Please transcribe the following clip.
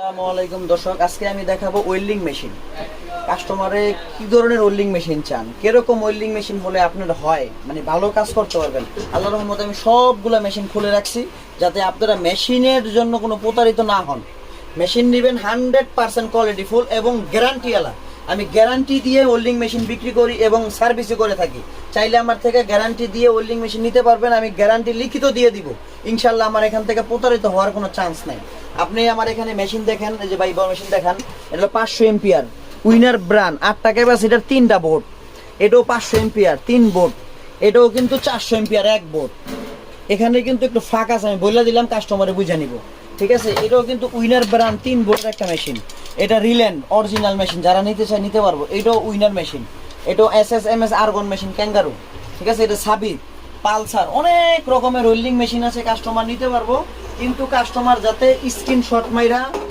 আসসালামু আলাইকুম দর্শক, আজকে আমি দেখাবো ওয়েল্ডিং মেশিন। কাস্টমারে কি ধরনের ওয়েল্ডিং মেশিন চান, কিরকম ওয়েল্ডিং মেশিন হলে আপনার হয় মানে ভালো কাজ করতে পারবেন। আল্লাহর রহমতে আমি সবগুলা মেশিন খুলে রাখছি যাতে আপনারা মেশিনের জন্য কোনো প্রতারিত না হন। মেশিন নেবেন 100% কোয়ালিটি ফুল এবং গ্যারান্টিওয়ালা। আমি গ্যারান্টি দিয়ে ওয়েল্ডিং মেশিন বিক্রি করি এবং সার্ভিসও করে থাকি। চাইলে আমার থেকে গ্যারান্টি দিয়ে ওয়েল্ডিং মেশিন নিতে পারবেন, আমি গ্যারান্টি লিখিত দিয়ে দিব। ইনশাল্লাহ আমার এখান থেকে প্রতারিত হওয়ার কোনো চান্স নাই। আপনি আমার এখানে মেশিন দেখেন, এই যে ভাই বড় মেশিন দেখান, এটা হলো 500 এম্পিয়ার উইনার ব্র্যান্ড, 8টা ক্যাপাসিটার, 3টা বোর্ড। এটাও 500 এম্পিয়ার 3 বোর্ড, এটাও কিন্তু 400 এম্পিয়ার 1 বোর্ড। এখানে কিন্তু একটু ফাঁক আছে, আমি বলে দিলাম কাস্টমারে বুঝে নিব, ঠিক আছে। এটাও কিন্তু উইনার ব্র্যান্ড 3 বোর্ডের একটা মেশিন। এটা রিল্যান্ড অরিজিনাল মেশিন, যারা নিতে চায় নিতে পারবো। এটাও উইনার মেশিন, এটাও এসএসএমএস আর্গন মেশিন ক্যাঙ্গারু, ঠিক আছে। এটা সাবিত, পালসার, অনেক রকমের ওয়েল্ডিং মেশিন আছে, কাস্টমার নিতে পারবো। কিন্তু কাস্টমার যাতে স্ক্রিনশট মাইরা